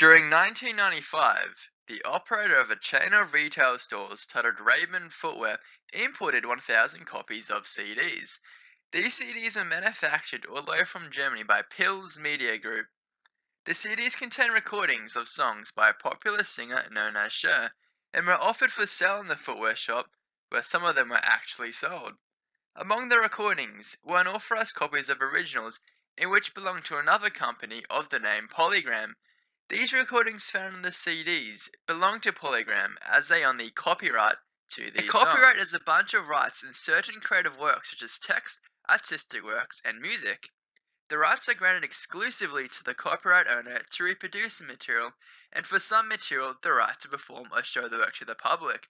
During 1995, the operator of a chain of retail stores titled Raben Footwear imported 1,000 copies of CDs. These CDs are manufactured all the way from Germany by Pils Media Group. The CDs contain recordings of songs by a popular singer known as Cher, and were offered for sale in the footwear shop, where some of them were actually sold. Among the recordings were unauthorized copies of originals, in which belonged to another company of the name Polygram. These recordings found in the CDs belong to Polygram, as they own the copyright to these songs. A copyright is a bunch of rights in certain creative works such as text, artistic works, and music. The rights are granted exclusively to the copyright owner to reproduce the material, and for some material, the right to perform or show the work to the public.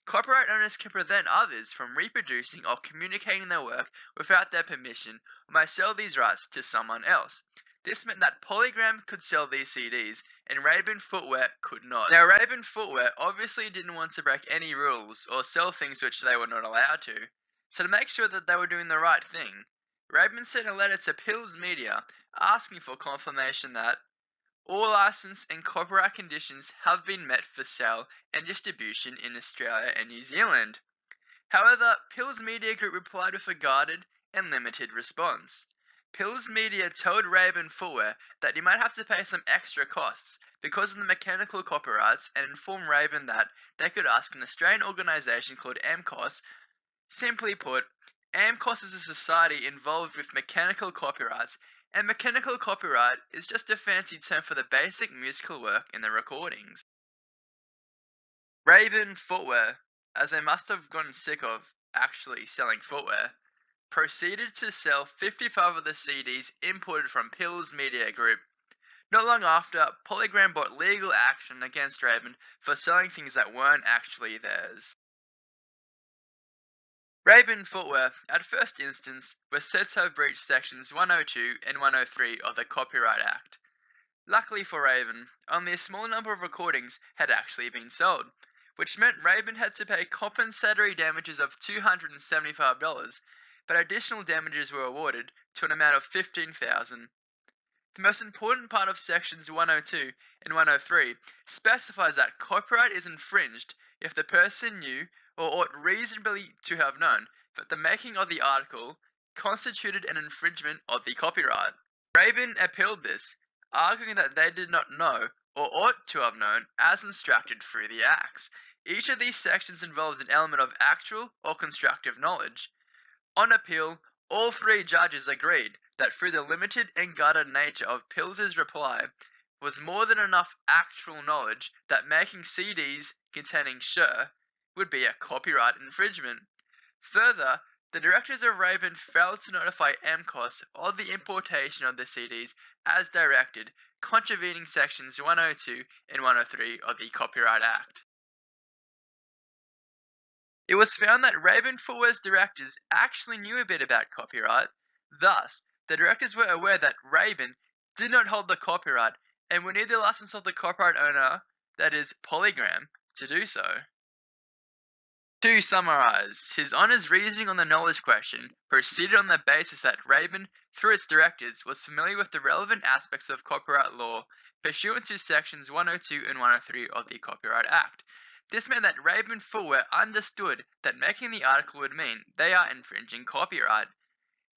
Copyright owners can prevent others from reproducing or communicating their work without their permission, or may sell these rights to someone else. This meant that Polygram could sell these CDs, and Raben Footwear could not. Now, Raben Footwear obviously didn't want to break any rules or sell things which they were not allowed to, so to make sure that they were doing the right thing, Raben sent a letter to Pils Media asking for confirmation that all license and copyright conditions have been met for sale and distribution in Australia and New Zealand. However, Pils Media Group replied with a guarded and limited response. Pils Media told Raben Footwear that he might have to pay some extra costs because of the mechanical copyrights, and informed Raben that they could ask an Australian organisation called AMCOS. Simply put, AMCOS is a society involved with mechanical copyrights, and mechanical copyright is just a fancy term for the basic musical work in the recordings. Raben Footwear, as they must have gotten sick of actually selling footwear, proceeded to sell 55 of the CDs imported from Pils Media Group. Not long after, Polygram brought legal action against Raben for selling things that weren't actually theirs. Raben Footwear, at first instance, were said to have breached sections 102 and 103 of the Copyright Act. Luckily for Raben, only a small number of recordings had actually been sold, which meant Raben had to pay compensatory damages of $275, but additional damages were awarded to an amount of $15,000. The most important part of sections 102 and 103 specifies that copyright is infringed if the person knew or ought reasonably to have known that the making of the article constituted an infringement of the copyright. Raben appealed this, arguing that they did not know or ought to have known as instructed through the acts. Each of these sections involves an element of actual or constructive knowledge. On appeal, all three judges agreed that through the limited and guarded nature of Pils's reply was more than enough actual knowledge that making CDs containing Cher would be a copyright infringement. Further, the directors of Raben failed to notify AMCOS of the importation of the CDs as directed, contravening sections 102 and 103 of the Copyright Act. It was found that Raben Footwear's directors actually knew a bit about copyright. Thus, the directors were aware that Raben did not hold the copyright and would need the license of the copyright owner, that is, Polygram, to do so. To summarize, His Honour's reasoning on the knowledge question proceeded on the basis that Raben, through its directors, was familiar with the relevant aspects of copyright law pursuant to sections 102 and 103 of the Copyright Act. This meant that Raben Footwear understood that making the article would mean they are infringing copyright.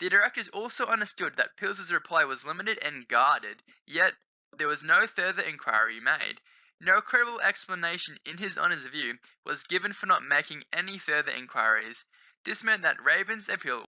The directors also understood that Pils's reply was limited and guarded, yet there was no further inquiry made. No credible explanation in His Honour's view was given for not making any further inquiries. This meant that Raben's appeal